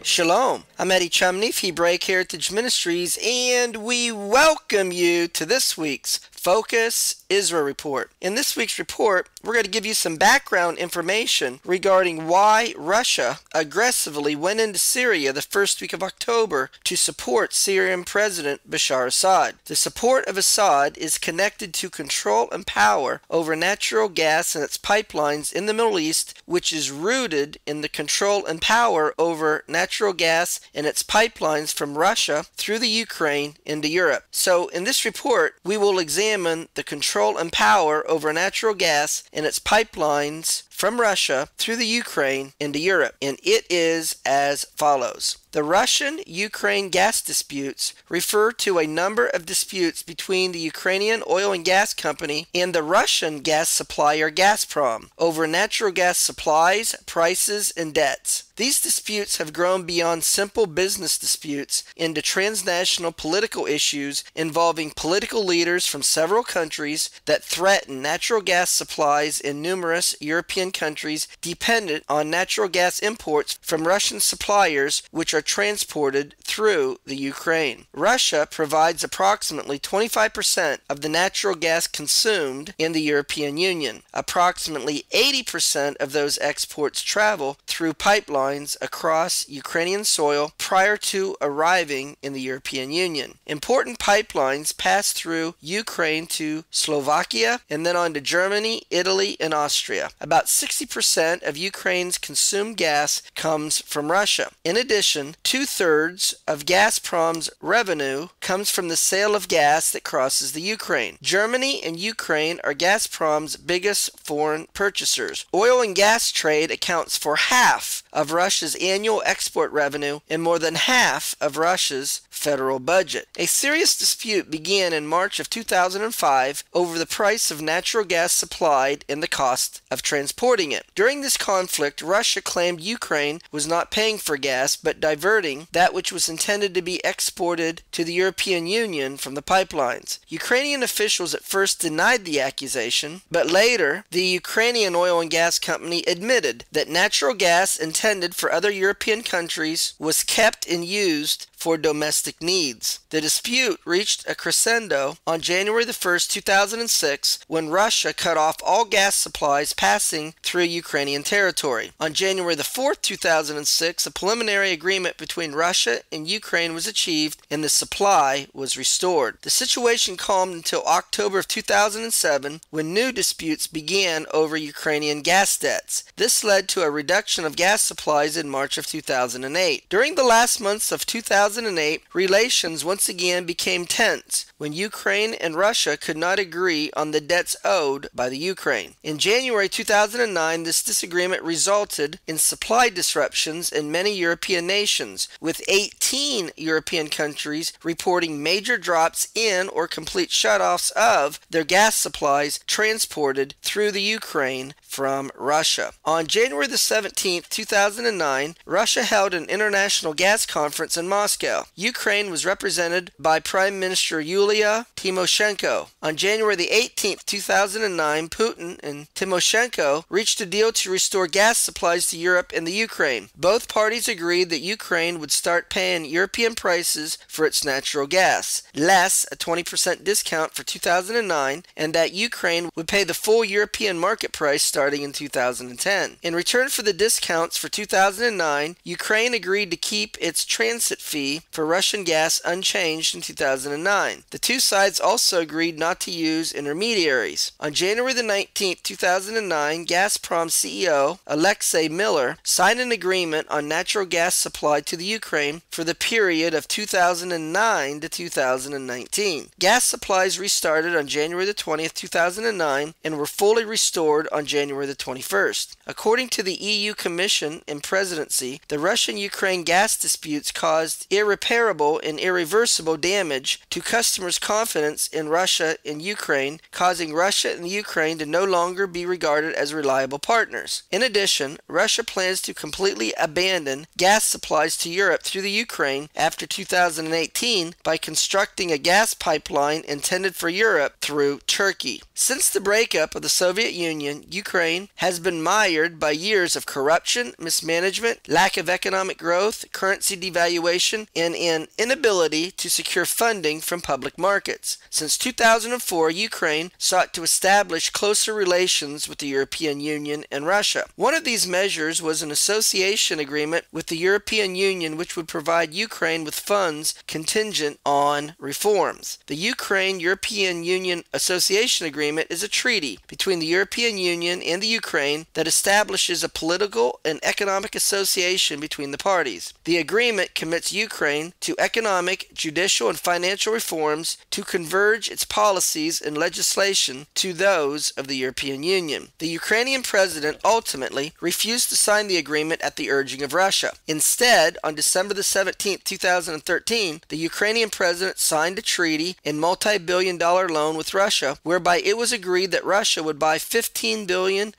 Shalom, I'm Eddie Chumney of Hebraic Heritage Ministries, and we welcome you to this week's Focus Israel Report. In this week's report, we're going to give you some background information regarding why Russia aggressively went into Syria the first week of October to support Syrian President Bashar Assad. The support of Assad is connected to control and power over natural gas and its pipelines in the Middle East, which is rooted in the control and power over natural gas and its pipelines from Russia through the Ukraine into Europe. So in this report, we will examine the control and power over natural gas and its pipelines from Russia through the Ukraine into Europe, and it is as follows. The Russian-Ukraine gas disputes refer to a number of disputes between the Ukrainian oil and gas company and the Russian gas supplier Gazprom over natural gas supplies, prices, and debts. These disputes have grown beyond simple business disputes into transnational political issues involving political leaders from several countries that threaten natural gas supplies in numerous European countries dependent on natural gas imports from Russian suppliers, which are transported through the Ukraine. Russia provides approximately 25% of the natural gas consumed in the European Union. Approximately 80% of those exports travel through pipelines across Ukrainian soil prior to arriving in the European Union. Important pipelines pass through Ukraine to Slovakia and then on to Germany, Italy, and Austria. About 60% of Ukraine's consumed gas comes from Russia. In addition, 2/3 of Gazprom's revenue comes from the sale of gas that crosses the Ukraine. Germany and Ukraine are Gazprom's biggest foreign purchasers. Oil and gas trade accounts for half of Russia's annual export revenue and more than half of Russia's federal budget. A serious dispute began in March of 2005 over the price of natural gas supplied and the cost of transporting it. During this conflict, Russia claimed Ukraine was not paying for gas but diverting that which was intended to be exported to the European Union from the pipelines. Ukrainian officials at first denied the accusation, but later the Ukrainian oil and gas company admitted that natural gas intended for other European countries was kept and used for domestic needs. The dispute reached a crescendo on January 1st, 2006, when Russia cut off all gas supplies passing through Ukrainian territory. On January 4th, 2006, a preliminary agreement between Russia and Ukraine was achieved and the supply was restored. The situation calmed until October of 2007, when new disputes began over Ukrainian gas debts. This led to a reduction of gas supplies in March of 2008. During the last months of 2008, relations once again became tense when Ukraine and Russia could not agree on the debts owed by the Ukraine. In January 2009, this disagreement resulted in supply disruptions in many European nations, with 18 European countries reporting major drops in or complete shutoffs of their gas supplies transported through the Ukraine from Russia. On January 17th, 2009, Russia held an international gas conference in Moscow. Ukraine was represented by Prime Minister Yulia Tymoshenko. On January 18th, 2009, Putin and Tymoshenko reached a deal to restore gas supplies to Europe and the Ukraine. Both parties agreed that Ukraine would start paying European prices for its natural gas, less a 20% discount for 2009, and that Ukraine would pay the full European market price starting in 2010. In return for the discounts for 2009, Ukraine agreed to keep its transit fee for Russian gas unchanged in 2009. The two sides also agreed not to use intermediaries. On January 19th, 2009, Gazprom CEO Alexei Miller signed an agreement on natural gas supply to the Ukraine for the period of 2009 to 2019. Gas supplies restarted on January 20th, 2009 and were fully restored on January 21st. According to the EU Commission and Presidency, the Russian-Ukraine gas disputes caused irreparable and irreversible damage to customers' confidence in Russia and Ukraine, causing Russia and Ukraine to no longer be regarded as reliable partners. In addition, Russia plans to completely abandon gas supplies to Europe through the Ukraine after 2018 by constructing a gas pipeline intended for Europe through Turkey. Since the breakup of the Soviet Union, Ukraine has been mired by years of corruption, mismanagement, lack of economic growth, currency devaluation, and an inability to secure funding from public markets. Since 2004, Ukraine sought to establish closer relations with the European Union and Russia. One of these measures was an association agreement with the European Union, which would provide Ukraine with funds contingent on reforms. The Ukraine-European Union Association Agreement is a treaty between the European Union and the Ukraine that establishes a political and economic association between the parties. The agreement commits Ukraine to economic, judicial, and financial reforms to converge its policies and legislation to those of the European Union. The Ukrainian president ultimately refused to sign the agreement at the urging of Russia. Instead, on December 17, 2013, the Ukrainian president signed a treaty and multi-billion-dollar loan with Russia, whereby it was agreed that Russia would buy $15 billion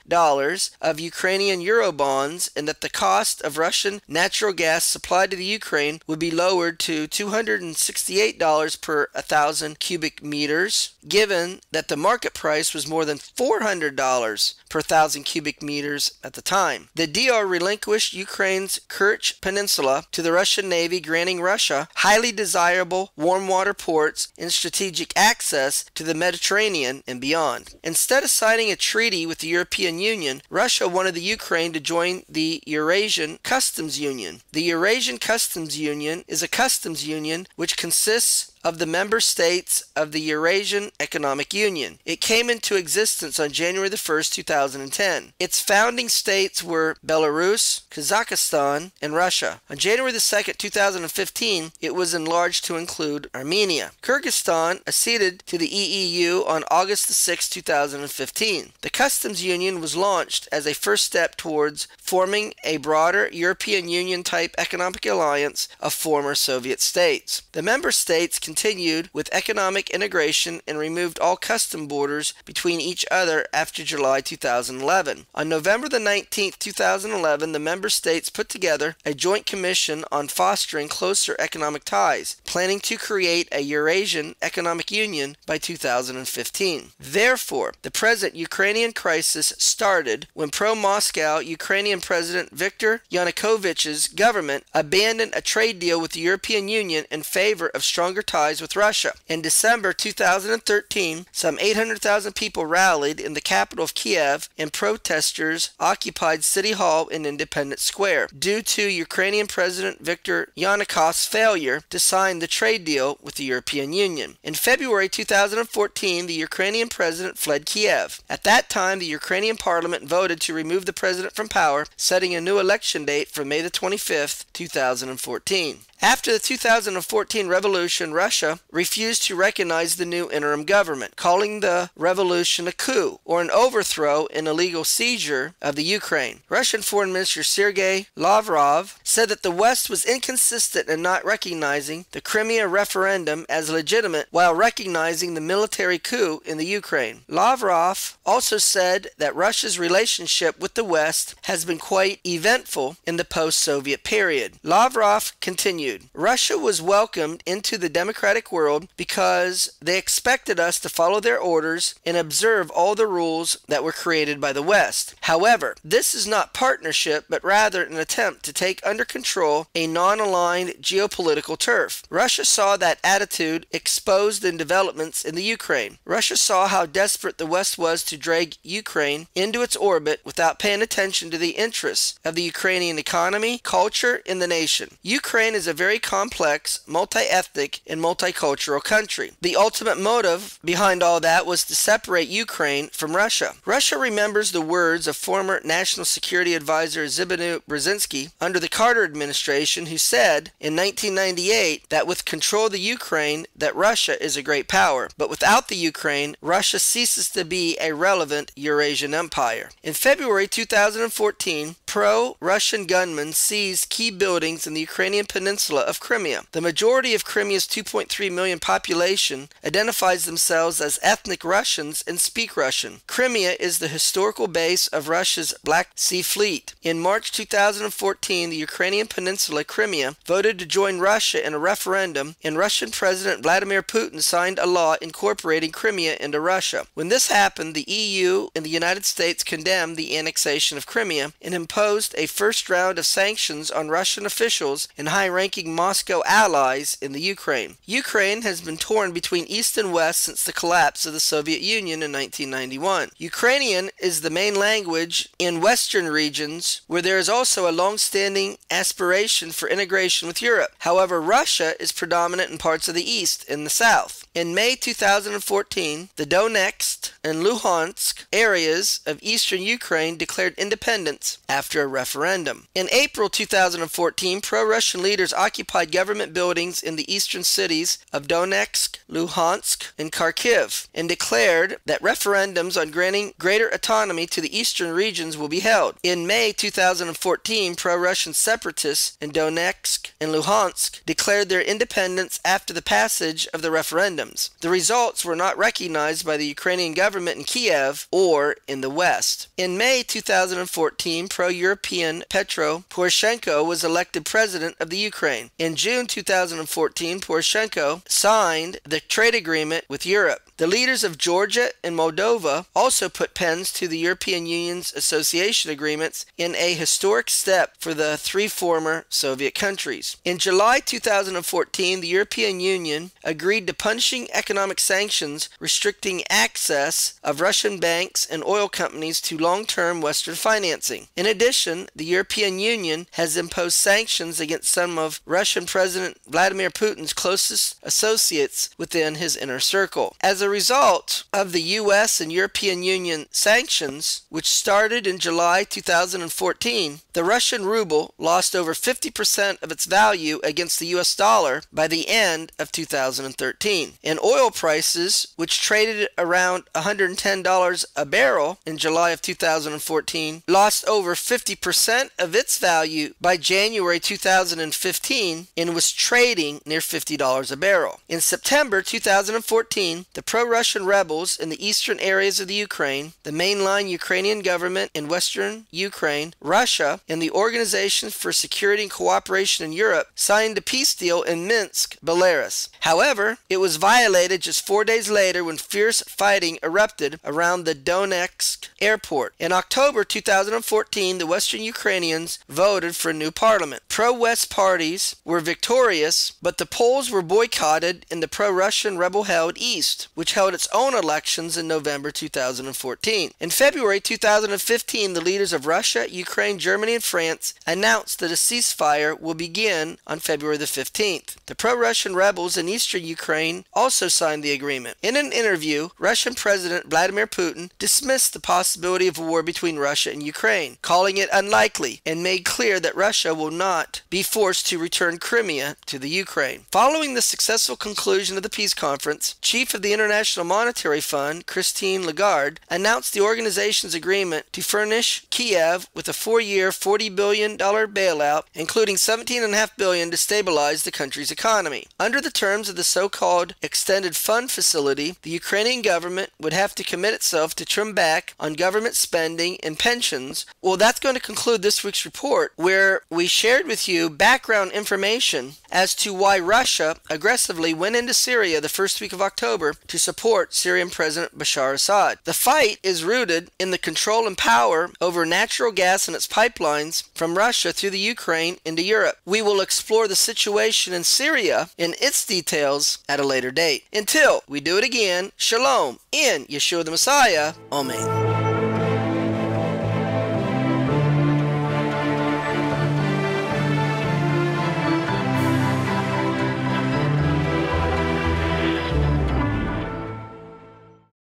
of Ukrainian euro bonds and that the cost of Russian natural gas supplied to the Ukraine would be lowered to $268 per 1,000 cubic meters, given that the market price was more than $400 per 1,000 cubic meters at the time. The DR relinquished Ukraine's Kerch Peninsula to the Russian Navy, granting Russia highly desirable warm water ports and strategic access to the Mediterranean and beyond. Instead of signing a treaty with the European Union, Russia wanted the Ukraine to join the Eurasian Customs Union. The Eurasian Customs Union is a customs union which consists of the member states of the Eurasian Economic Union. It came into existence on January 1st, 2010. Its founding states were Belarus, Kazakhstan, and Russia. On January 2nd, 2015, it was enlarged to include Armenia. Kyrgyzstan acceded to the EEU on August 6, 2015. The customs union was launched as a first step towards forming a broader European Union-type economic alliance of former Soviet states. The member states continued with economic integration and removed all custom borders between each other after July 2011. On November 19, 2011, the member states put together a joint commission on fostering closer economic ties, planning to create a Eurasian Economic Union by 2015. Therefore, the present Ukrainian crisis started when pro-Moscow Ukrainian President Viktor Yanukovych's government abandoned a trade deal with the European Union in favor of stronger ties with Russia. In December 2013, some 800,000 people rallied in the capital of Kiev, and protesters occupied City Hall and Independence Square due to Ukrainian President Viktor Yanukovych's failure to sign the trade deal with the European Union. In February 2014, the Ukrainian president fled Kiev. At that time, the Ukrainian parliament voted to remove the president from power, setting a new election date for May 25, 2014. After the 2014 revolution, Russia refused to recognize the new interim government, calling the revolution a coup, or an overthrow and illegal seizure of the Ukraine. Russian Foreign Minister Sergei Lavrov said that the West was inconsistent in not recognizing the Crimea referendum as legitimate while recognizing the military coup in the Ukraine. Lavrov also said that Russia's relationship with the West has been quite eventful in the post-Soviet period. Lavrov continued, Russia was welcomed into the democratic world because they expected us to follow their orders and observe all the rules that were created by the West. However, this is not partnership, but rather an attempt to take under control a non-aligned geopolitical turf. Russia saw that attitude exposed in developments in the Ukraine. Russia saw how desperate the West was to drag Ukraine into its orbit without paying attention to the interests of the Ukrainian economy, culture, and the nation. Ukraine is a very complex, multi-ethnic, and multicultural country. The ultimate motive behind all that was to separate Ukraine from Russia. Russia remembers the words of former National Security Advisor Zbigniew Brzezinski under the Carter administration, who said in 1998 that with control of the Ukraine, that Russia is a great power, but without the Ukraine, Russia ceases to be a relevant Eurasian empire. In February 2014, pro-Russian gunmen seized key buildings in the Ukrainian peninsula of Crimea. The majority of Crimea's 2.3 million population identifies themselves as ethnic Russians and speak Russian. Crimea is the historical base of Russia's Black Sea Fleet. In March 2014, the Ukrainian peninsula, Crimea, voted to join Russia in a referendum, and Russian President Vladimir Putin signed a law incorporating Crimea into Russia. When this happened, the EU and the United States condemned the annexation of Crimea and imposed a first round of sanctions on Russian officials and high-ranking Moscow allies in the Ukraine. Ukraine has been torn between East and West since the collapse of the Soviet Union in 1991. Ukrainian is the main language in Western regions, where there is also a long-standing aspiration for integration with Europe. However, Russia is predominant in parts of the East and the South. In May 2014, the Donetsk and Luhansk areas of eastern Ukraine declared independence after a referendum. In April 2014, pro-Russian leaders occupied government buildings in the eastern cities of Donetsk, Luhansk, and Kharkiv, and declared that referendums on granting greater autonomy to the eastern regions will be held. In May 2014, pro-Russian separatists in Donetsk and Luhansk declared their independence after the passage of the referendums. The results were not recognized by the Ukrainian government in Kiev or in the West. In May 2014, pro-European Petro Poroshenko was elected president of the Ukraine. In June 2014, Poroshenko signed the trade agreement with Europe. The leaders of Georgia and Moldova also put pens to the European Union's association agreements in a historic step for the three former Soviet countries. In July 2014, the European Union agreed to punishing economic sanctions restricting access of Russian banks and oil companies to long-term Western financing. In addition, the European Union has imposed sanctions against some of Russian President Vladimir Putin's closest associates within his inner circle. As a result of the U.S. and European Union sanctions, which started in July 2014, the Russian ruble lost over 50% of its value against the U.S. dollar by the end of 2013. And oil prices, which traded around $110 a barrel in July of 2014, lost over 50% of its value by January 2015 and was trading near $50 a barrel. In September 2014, the pro-Russian rebels in the eastern areas of the Ukraine, the mainline Ukrainian government in western Ukraine, Russia, and the Organization for Security and Cooperation in Europe signed a peace deal in Minsk, Belarus. However, it was violated just 4 days later when fierce fighting erupted around the Donetsk airport. In October 2014, the Western Ukrainians voted for a new parliament. Pro-West parties were victorious, but the polls were boycotted in the pro-Russian rebel-held East, which held its own elections in November 2014. In February 2015, the leaders of Russia, Ukraine, Germany, and France announced that a ceasefire will begin on February the 15th. The pro-Russian rebels in eastern Ukraine also signed the agreement. In an interview, Russian President Vladimir Putin dismissed the possibility of a war between Russia and Ukraine, calling it unlikely, and made clear that Russia will not be forced to return Crimea to the Ukraine. Following the successful conclusion of the peace conference, Chief of the International Monetary Fund, Christine Lagarde, announced the organization's agreement to furnish Kiev with a 4-year, $40 billion bailout, including $17.5 billion to stabilize the country's economy. Under the terms of the so-called Extended Fund Facility, the Ukrainian government would have to commit itself to trim back on government spending and pensions. Well, that's going to conclude this week's report, where we shared with you background information as to why Russia aggressively went into Syria the first week of October to support Syrian President Bashar Assad. The fight is rooted in the control and power over natural gas and its pipelines from Russia through the Ukraine into Europe. We will explore the situation in Syria and its details at a later date. Until we do it again, Shalom in Yeshua the Messiah. Amen.